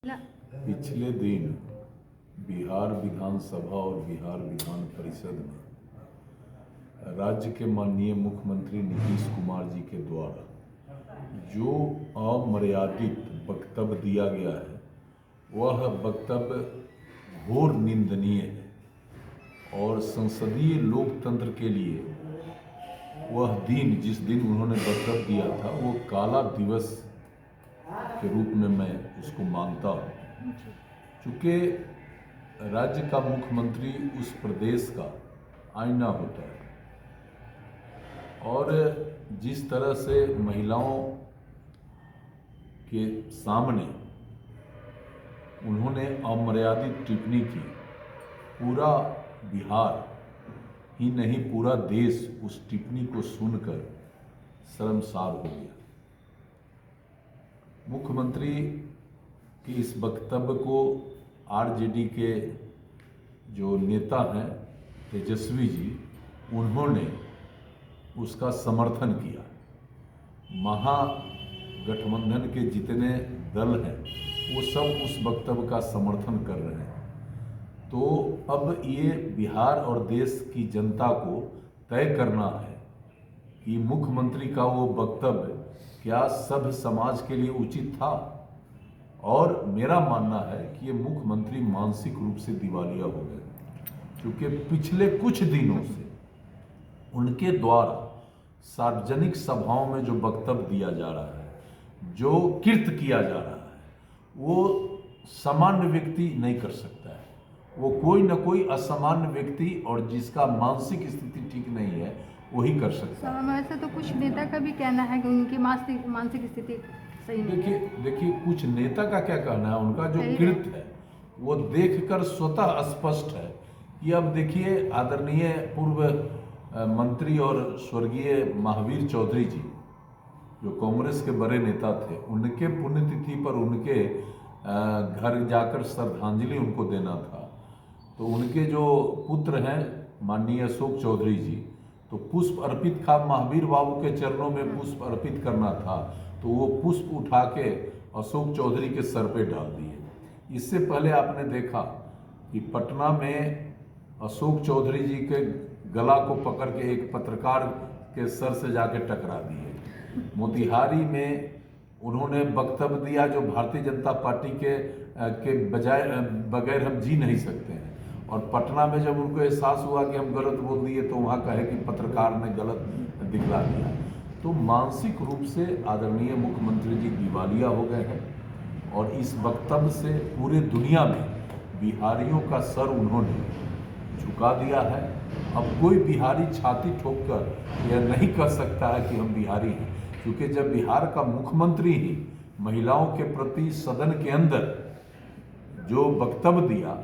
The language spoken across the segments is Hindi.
पिछले दिन बिहार विधानसभा और बिहार विधान परिषद में राज्य के माननीय मुख्यमंत्री नीतीश कुमार जी के द्वारा जो अमर्यादित वक्तव्य दिया गया है वह वक्तव्य घोर निंदनीय है और संसदीय लोकतंत्र के लिए वह दिन जिस दिन उन्होंने वक्तव्य दिया था वो काला दिवस के रूप में मैं उसको मानता हूँ। चूँकि राज्य का मुख्यमंत्री उस प्रदेश का आईना होता है और जिस तरह से महिलाओं के सामने उन्होंने अमर्यादित टिप्पणी की, पूरा बिहार ही नहीं पूरा देश उस टिप्पणी को सुनकर शर्मसार हो गया। मुख्यमंत्री के इस वक्तव्य को आरजेडी के जो नेता हैं तेजस्वी जी, उन्होंने उसका समर्थन किया। महागठबंधन के जितने दल हैं वो सब उस वक्तव्य का समर्थन कर रहे हैं। तो अब ये बिहार और देश की जनता को तय करना है कि मुख्यमंत्री का वो वक्तव्य क्या सभ्य समाज के लिए उचित था। और मेरा मानना है कि ये मुख्यमंत्री मानसिक रूप से दिवालिया हो गए, क्योंकि पिछले कुछ दिनों से उनके द्वारा सार्वजनिक सभाओं में जो वक्तव्य दिया जा रहा है, जो कृत्य किया जा रहा है, वो सामान्य व्यक्ति नहीं कर सकता है। वो कोई न कोई असामान्य व्यक्ति और जिसका मानसिक स्थिति ठीक नहीं है वही कर सकता है। वैसे तो कुछ नेता का भी कहना है कि उनकी मानसिक स्थिति सही नहीं है। देखिए कुछ नेता का क्या कहना है, उनका जो कृत्य है वो देखकर स्वतः स्पष्ट है कि अब देखिए आदरणीय पूर्व मंत्री और स्वर्गीय महावीर चौधरी जी जो कांग्रेस के बड़े नेता थे, उनके पुण्यतिथि पर उनके घर जाकर श्रद्धांजलि उनको देना था। तो उनके जो पुत्र हैं माननीय अशोक चौधरी जी, तो पुष्प अर्पित था, महावीर बाबू के चरणों में पुष्प अर्पित करना था, तो वो पुष्प उठा के अशोक चौधरी के सर पे डाल दिए। इससे पहले आपने देखा कि पटना में अशोक चौधरी जी के गला को पकड़ के एक पत्रकार के सर से जाके टकरा दिए। मोतिहारी में उन्होंने वक्तव्य दिया जो भारतीय जनता पार्टी के बगैर हम जी नहीं सकते हैं। और पटना में जब उनको एहसास हुआ कि हम गलत बोल दिए तो वहाँ कहे कि पत्रकार ने गलत दिखला दिया। तो मानसिक रूप से आदरणीय मुख्यमंत्री जी दिवालिया हो गए हैं और इस वक्तव्य से पूरे दुनिया में बिहारियों का सर उन्होंने झुका दिया है। अब कोई बिहारी छाती ठोककर यह नहीं कह सकता है कि हम बिहारी हैं, क्योंकि जब बिहार का मुख्यमंत्री ही महिलाओं के प्रति सदन के अंदर जो वक्तव्य दिया,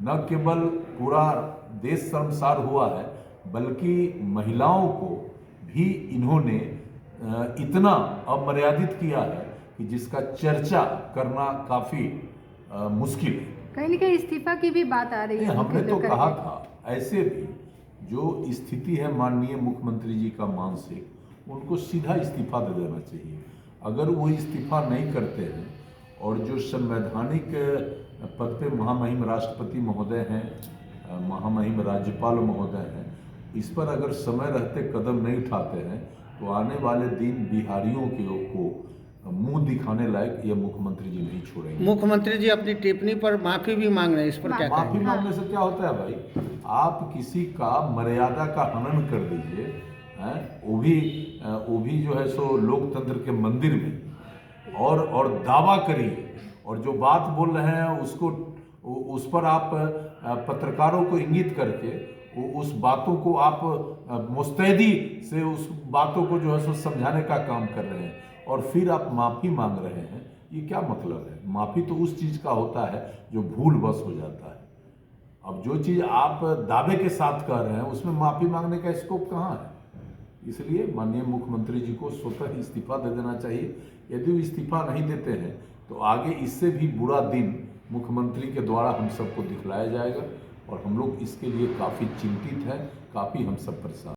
न केवल पूरा देश शर्मसार हुआ है बल्कि महिलाओं को भी इन्होंने इतना अमर्यादित किया है कि जिसका चर्चा करना काफ़ी मुश्किल है। कहीं न कहीं इस्तीफा की भी बात आ रही है। हमने तो कहा था ऐसे भी जो स्थिति है माननीय मुख्यमंत्री जी का मानसिक, उनको सीधा इस्तीफा दे देना चाहिए। अगर वो इस्तीफा नहीं करते हैं और जो संवैधानिक पद पे महामहिम राष्ट्रपति महोदय हैं, महामहिम राज्यपाल महोदय हैं, इस पर अगर समय रहते कदम नहीं उठाते हैं तो आने वाले दिन बिहारियों को मुंह दिखाने लायक यह मुख्यमंत्री जी नहीं छोड़ेंगे। मुख्यमंत्री जी अपनी टिप्पणी पर माफी भी मांग रहे हैं, इस पर क्या कहेंगे? माफी मांगने से क्या होता है भाई, आप किसी का मर्यादा का हनन कर दीजिए, वो भी जो है सो लोकतंत्र के मंदिर में, और दावा करिए और जो बात बोल रहे हैं उसको उस पर आप पत्रकारों को इंगित करके उस बातों को आप मुस्तैदी से उस बातों को जो है सो समझाने का काम कर रहे हैं और फिर आप माफ़ी मांग रहे हैं। ये क्या मतलब है? माफ़ी तो उस चीज़ का होता है जो भूल बस हो जाता है। अब जो चीज़ आप दावे के साथ कह रहे हैं उसमें माफ़ी मांगने का स्कोप कहाँ है? इसलिए माननीय मुख्यमंत्री जी को स्वतः इस्तीफा दे देना चाहिए। यदि वो इस्तीफा नहीं देते हैं तो आगे इससे भी बुरा दिन मुख्यमंत्री के द्वारा हम सबको दिखलाया जाएगा और हम लोग इसके लिए काफ़ी चिंतित हैं, काफ़ी हम सब परेशान।